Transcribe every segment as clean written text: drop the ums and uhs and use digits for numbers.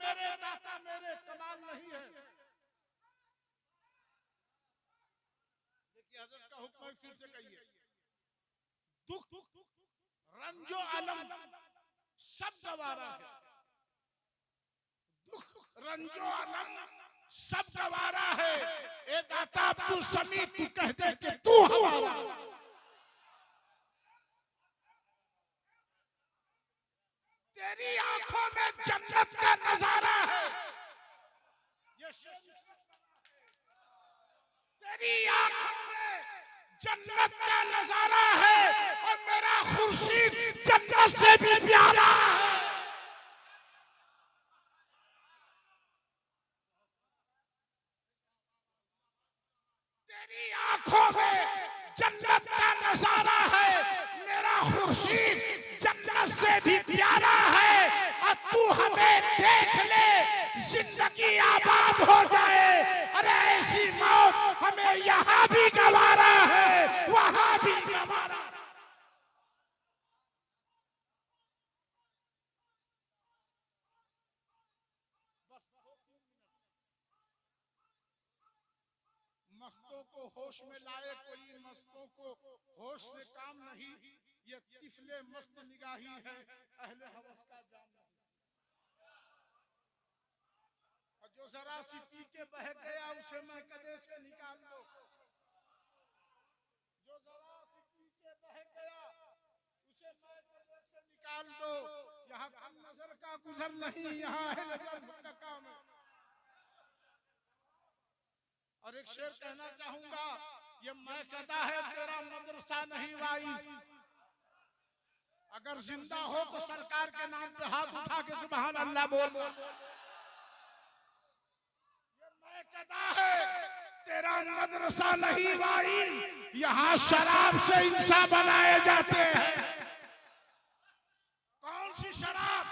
मेरे दाता मेरे कमाल नहीं है। देखिए हजरत का हुक्म फिर से कहिए, दुख रंजो अलम सब गवारा है, दुख रंजो अलम सब गवारा है। ए दाता अब्दुल समी तू कह दे कि तू हमारा। तेरी आंखों में जन्नत का नजारा है, ये तेरी आंखों में जन्नत का नजारा है और मेरा खुर्शीद जन्नत से भी प्यारा है। तेरी आंखों में जन्नत का नजारा है, मेरा खुर्शीद जन्नत से भी प्यारा है। और तू हमें देख ले जिंदगी आबाद हो जाए। अरे ऐसी मौत हमें यहाँ भी गवारा है, वहां भी गवारा। मस्तों को होश में लाए कोई, मस्तों को होश से काम नहीं। ये तिफले मस्त निगाही है, अहले हवस का जाम नहीं। और जो जरा सी पी के बह गया उसे मैं कदे से निकाल दो। जो जरा सी पी के बह गया उसे मैं कदे से निकाल दो। यहाँ कम नजर का गुजर नहीं, यहाँ अहले हवस का काम है। और एक शेर कहना चाहूंगा, ये मैं कहता है तेरा मदरसा नहीं वाइस। अगर जिंदा हो तो सरकार के नाम पे हाथ उठा के सुभान अल्लाह बोल। ये मैं कहता है तेरा मदरसा नहीं वाइस, यहाँ शराब से इंसान बनाए जाते हैं। कौन सी शराब?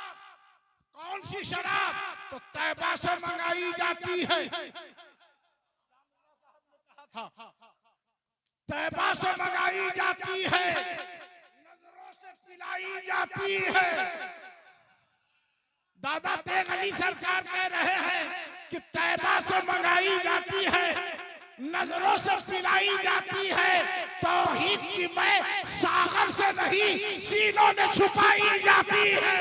कौन सी शराब? तो तैबा से मंगाई जाती है। तैबा से मंगाई जाती है, नजरों से पिलाई जाती है। दादा तेग अली सरकार कह रहे हैं कि तैबा से मंगाई जाती है, नजरों से पिलाई जाती है। तौहीद की मैं सागर से नहीं सीनों में छुपाई जाती है।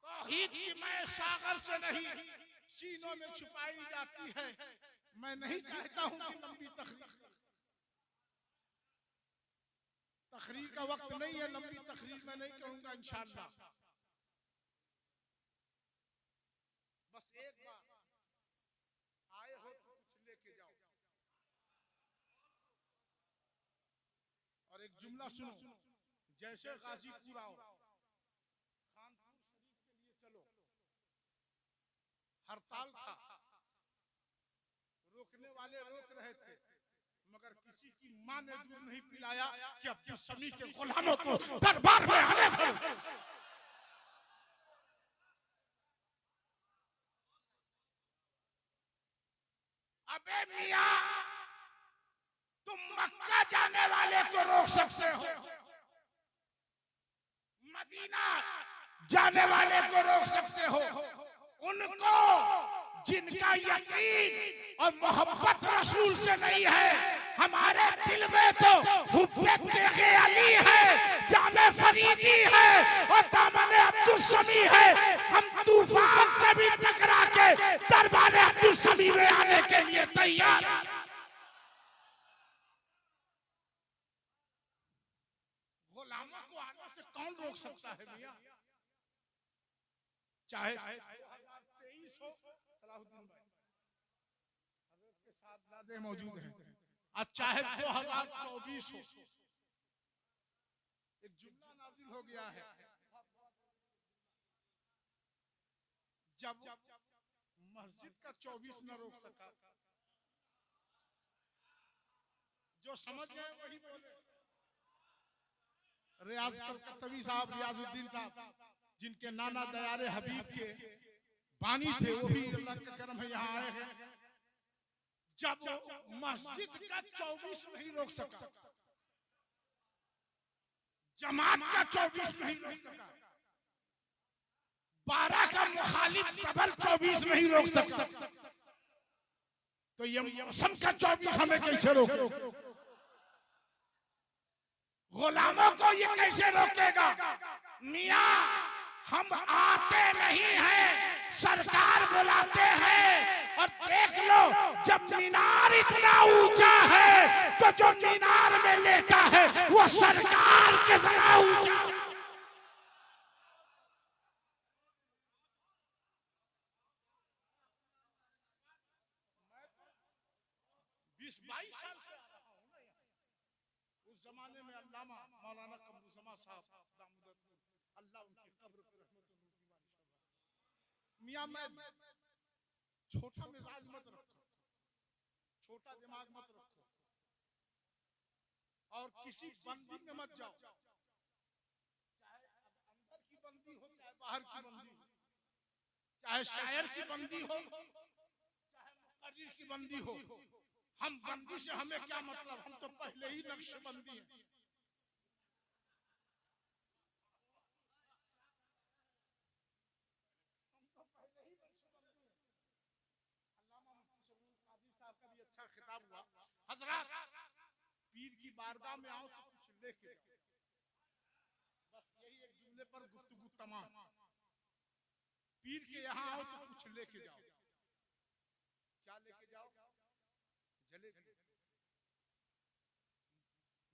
तौहीद की मैं सागर से नहीं सीनों में छुपाई जाती है। मैं नहीं चाहता हूं कि लंबी तकरीर का वक्त नहीं है, लंबी तकरीर मैं नहीं कहूंगा इंशाअल्लाह। बस एक बार आए हो तो कुछ लेके जाओ। और एक जुमला सुनो, जैसे गाजीपुर आओ खानपुर शरीफ के लिए चलो। हड़ताल था, रोकने वाले रोक रहे थे, मगर किसी की मां ने दूध नहीं पिलाया कि अब्दुल समी के गुलामों को दरबार में आने दो। अबे मियां, तुम मक्का जाने वाले को रोक सकते हो, मदीना जाने वाले को रोक सकते हो। उनको जिनका यकीन और मोहब्बत रसूल से नहीं है, हमारे दिल में तो हुब्बे तेगे अली है, जामे फरीदी है और दामन अब्दुल समी है। हम तूफान से भी टकरा के दरबार अब्दुल समी में आने के लिए तैयार। गुलामों को आने से कौन रोक सकता है मियां? चाहे 2023 हो, सलाहुद्दीन भाई हजरत के साथ दादे मौजूद हैं, और चाहे 2024 हो। एक जुमला नाजिल हो गया है, जब मस्जिद का 24 न रोक सका, जो समझ गए वही बोले। रियाज कलकत्तवी साहब, रियाजुद्दीन साहब, जिनके नाना दयारे हबीब के बानी थे, वो भी अल्लाह का करम है यहाँ आए हैं। जब मस्जिद का 24 नहीं रोक सका, जमात का 24 नहीं रोक सका, 12 का मुखालिफ डबल 24 नहीं रोक सकता, तो ये मौसम का 24 हमें कैसे रोके? गुलामों को ये कैसे रोकेगा? मियां हम आते नहीं हैं, सरकार बुलाते हैं। और देख लो, जब मीनार इतना ऊंचा है तो जो मीनार में लेटा है वो सरकार के तरह ऊंचा। 20-22 साल से आ रहा हूं ना यहाँ। उस जमाने में अल्लामा मौलाना कमरुज़्ज़मा साहब दामोदरपुर, अल्लाह उनकी कब्र पे रहमत और नूर की बारिश फरमाए। मियां मैं छोटा मिजाज मत रखो, छोटा दिमाग मत रखो, और किसी बंदी में मत जाओ, चाहे अंदर की बंदी हो चाहे बाहर की बंदी हो, चाहे शायर की बंदी हो चाहे मुक़र्रिर की बंदी हो। हम बंदी से हमें क्या मतलब, हम तो पहले ही नक्शबंदी हैं। अच्छा खिताब हुआ, हजरत पीर की बारगाह में आओ तो कुछ लेके, बस यही एक जुमले पर गुफ्तगू तमाम। पीर के यहाँ आओ तो कुछ लेके जाओ। क्या लेके जाओ? जलेबी,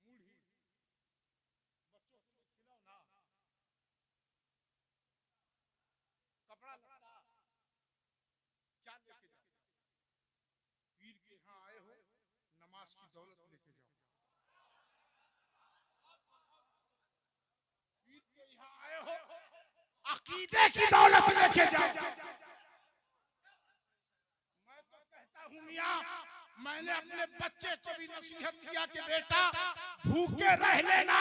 मूढ़ी, बच्चों को खिलाओ ना, कपड़ा लत्ता, क्या लेके जाओ? पीर के यहाँ आए हो, नमाज की दौलत लेके जाओ। पीर के यहाँ आए हो, अकीदे की दौलत लेके जाओ। मैं तो कहता हूँ मियां, मैंने अपने बच्चे को भी नसीहत किया कि बेटा भूखे रह लेना,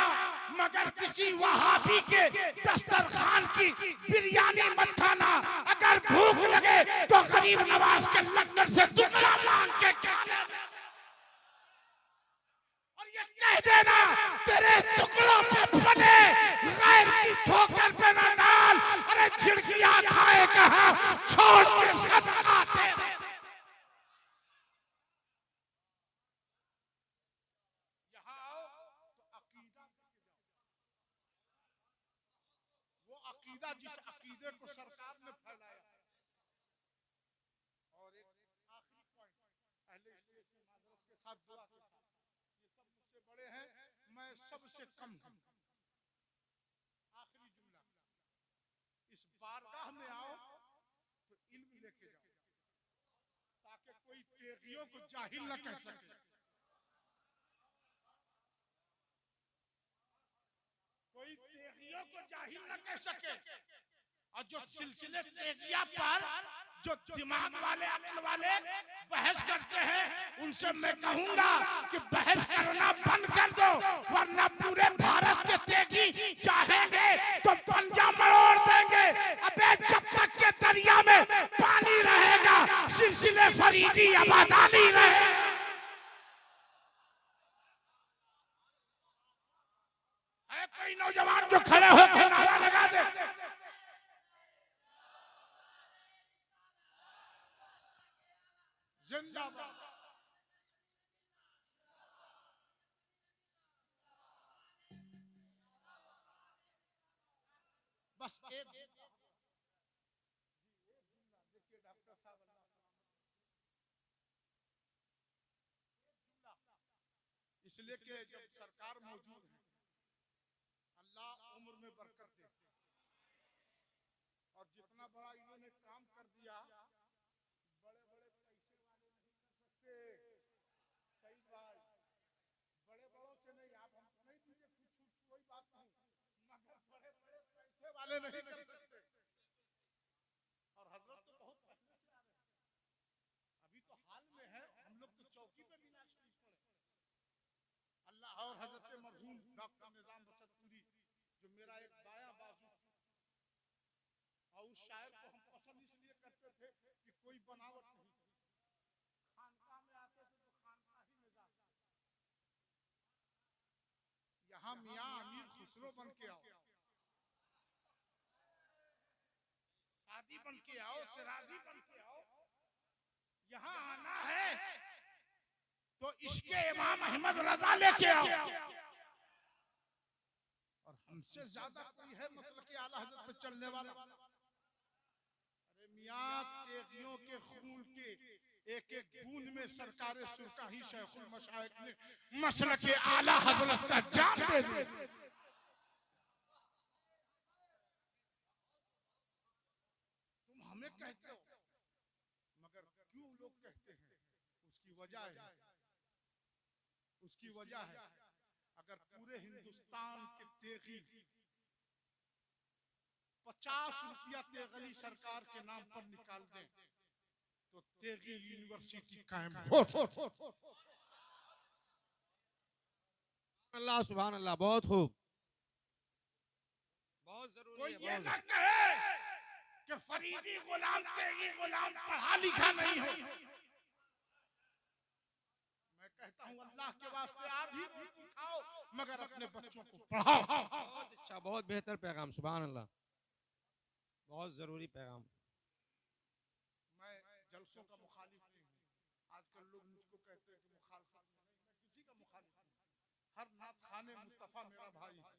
मगर किसी वहाबी के दस्तरखान की बिरयानी मत खाना। अगर भूख लगे तो गरीब नवाज के लंगर से टुकड़ा मांग के खा लेना, और ये कह देना तेरे टुकड़ों पे बने, गैर की ठोकर पे न डाल। अरे झिड़कियां खाए कहा, छोड़ के सदका दे। यहाँ आओ तो अकीदा लेके जाओ, वो अकीदा जिस अकीदे को सरकार ने फैलाया। और एक आखिरी पॉइंट, अहले इस्लाम से माजरत के साथ, दुआ के साथ, ये सब मुझसे बड़े हैं, मैं सबसे कम हूं। आखिरी जुमला, इस बारगाह में आओ तो इल्म लेके जाओ, ताकि कोई तेगियों को जाहिल न कह सके, कोई तेगियों को जाहिल न कह सके। और जो सिलसिले तेगिया पर जो दिमाग वाले अक्ल वाले बहस करते हैं, उनसे मैं कहूंगा कि बहस करना बंद कर दो, वरना पूरे भारत के तेगी चाहेंगे तो पंजा मरोड़ देंगे। अबे जब तक के दरिया में पानी रहेगा, सिलसिले फरीदी आबादानी रहे। कोई नौजवान जो खड़े होकर नारा लगा दे, जिंदाबाद। बस एक देखिए डॉक्टर साहब, इसलिए कि जब सरकार मौजूद है, अल्लाह उम्र में बरकत दे, और जितना बड़ा इन्होंने काम कर दिया, बड़े बड़े पैसे वाले नहीं कर सकते। सही बात, बड़े बड़ों से नहीं, आप हमको नहीं दीजिए कुछ छूट, कोई बात नहीं, मगर बड़े बड़े पैसे वाले नहीं कर सकते। और हजरत तो बहुत पहले से आ रहे हैं, अभी तो हाल में है, हम लोग तो चौकी पे भी नाच नहीं पड़े। अल्लाह और हजरत मरहूम डॉक्टर निजाम बसतपुरी, जो मेरा एक बायां बाजू, और उस शायर को हम पसंद इसलिए करते थे कि कोई बनावट नहीं, खानका में आते थे तो खानका ही मिजाज। यहाँ मियां अमीर खुश खुसरो बन के आओ, सादी बन के आओ, सिराजी बन के आओ। यहाँ आना है तो इसके इमाम अहमद रजा लेके आओ। और हमसे ज्यादा कोई है मसलक आला हज़रत पे चलने वाला? अरे मियां, तेगियों के खून के एक एक बूंद में सरकार सुरका ही शेखुल मशाइख ने मसलक आला हज़रत का जान दे दी। तुम हमें कहते हो, मगर क्यों लोग कहते हैं? उसकी वजह है, उसकी वजह है अगर पूरे हिंदुस्तान के तेगी 50 रुपया तेगली सरकार के नाम पर निकाल दें तो तेगी यूनिवर्सिटी कायम हो। अल्लाह सुभान अल्लाह, बहुत खूब, बहुत जरूरी कोई है। ये न कहे कि फरीदी गुलाम तेगी गुलाम पढ़ा लिखा नहीं हो। मैं कहता हूँ अल्लाह के वास्ते आधी रोटी खाओ मगर अपने बच्चों को पढ़ाओ। बहुत अच्छा, बहुत बेहतर पैगाम, सुभान अल्लाह, बहुत जरूरी पैगाम। मैं जलसों का मुखालिफ नहीं हूँ। आजकल लोग मुझको कहते हैं कि मुखालिफत नहीं, मैं किसी का मुखालिफ नहीं। हर नात खाने मुस्तफा मेरा भाई है।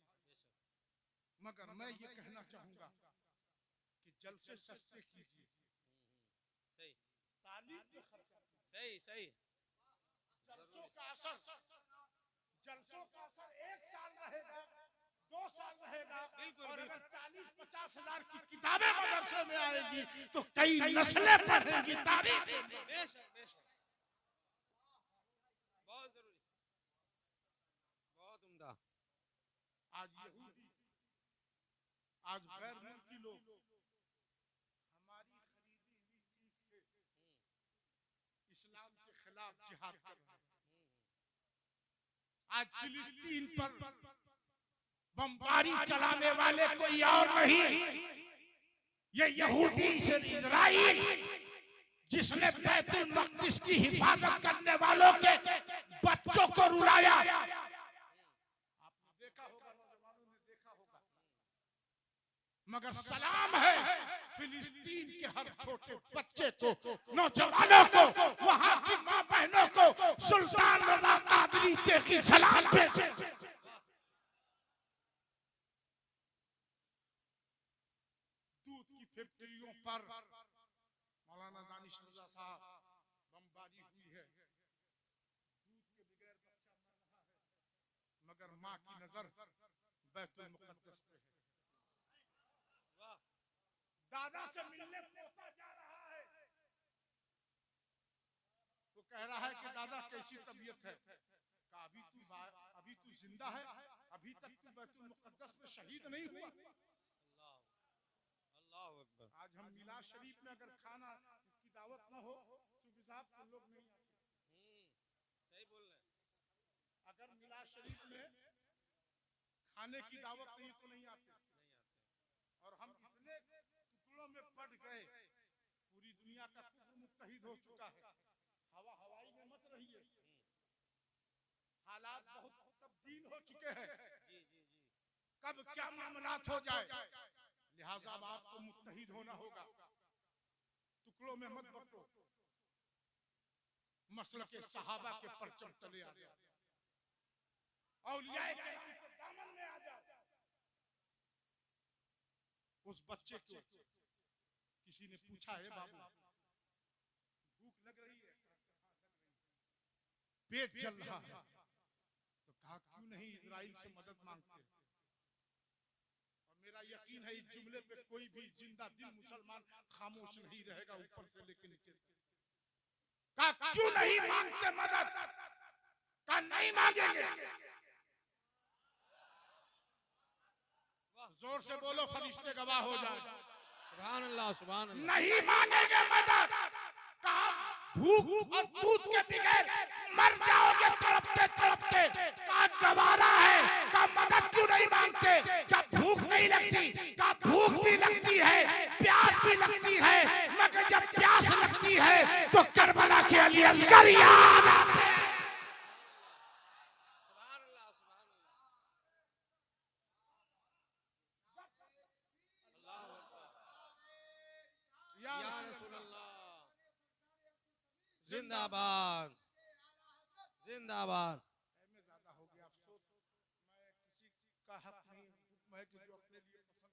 मगर मैं ये कहना चाहूंगा कि जलसे सस्ते कीजिए, सही, तालीम पे खर्चा कीजिए। सही, सही। जलसों का असर 1 साल रहेगा, 2 साल रहेगा। बिल्कुल, और अगर बिल्कुल। 40-50 हजार की किताबें मदरसे में आएगी तो कई नस्लें पढ़ेंगी तारीख। बेशक, बेशक, बहुत जरूरी, बहुत उम्दा। आज यहूदी, आज गैर मुल्की लोग हमारी खरीदी हुई चीज से इस्लाम के खिलाफ जिहाद कर रहे हैं। आज फिलिस्तीन पर बमबारी चलाने वाले कोई और नहीं, ये यहूदी से इजराइल, जिसने बैतुल मक़दिस की हिफाजत करने वालों के बच्चों को रुलाया। आपने देखा होगा, नौजवानों ने देखा होगा। मगर सलाम है फिलिस्तीन के हर छोटे बच्चे को, नौजवानों को, वहां की मां बहनों को सुल्तान रज़ा कादरी की सलाम पेश। दूध की फैक्ट्रियों पर मौलाना दानिश रज़ा साहब बमबारी हुई है। दूध के बगैर बच्चा मर रहा है, मगर माँ की नजर बैतुल मुक़द्दस पे है। दादा से मिलने पोता जा रहा है, वो कह रहा है कि दादा कैसी तबीयत है? का अभी तू जिंदा है, अभी तक तू बैतुल मुक़द्दस में शहीद नहीं हुआ। अल्लाह अकबर। आज हम मिलाद शरीफ में अगर खाना की दावत न हो चूंकि साहब तो लोग नहीं आते। सही बोल रहे हैं। अगर मिलाद शरीफ में खाने की दावत नहीं तो नहीं आते। और हम इतने टुकड़ों में बढ़ गए, पूरी दुनिया का कुफ्र मुत्तहिद हो चुका है। हवा हवाई में मत रहिए, हालात बहुत तब्दील हो चुके हैं। जी, जी, जी। कब क्या मामलात हो जाए, लिहाजा अब आपको मुत्तहिद होना होगा। टुकड़ों में मत बंटो, मसलक सहाबा के परचम तले आ जाओ, औलिया किराम के दामन में आ जाओ। उस बच्चे को किसी ने पूछा, है बाबू भूख लग रही है, पेट जल रहा है, तो कहा क्यों नहीं इजराइल से मदद मांगते। और मेरा यकीन है इस जुमले पे कोई भी जिंदा दिल मुसलमान खामोश नहीं रहेगा, ऊपर से लेके नीचे। कहा क्यों नहीं मांगते मदद? कहा नहीं मांगेंगे। जोर से बोलो, फरिश्ते गवाह हो जाए। सुभान अल्लाह, सुभान अल्लाह। नहीं मांगेंगे मदद। कहा भूख और दूध के बगैर मर जाओगे तड़पते तड़पते। कहा गवारा है। कहा मदद क्यों नहीं मांगते? क्या भूख नहीं लगती? कहा भूख भी लगती है, प्यास भी लगती है, मगर जब प्यास लगती है तो करबला के अली असगर याद आते हैं। सुभान अल्लाह, सुभान अल्लाह। जिंदाबाद जिंदाबाद। में ज्यादा हो गया अफसोस। मैं किसी का हक नहीं, हुक्म है कि जो अपने लिए पसंद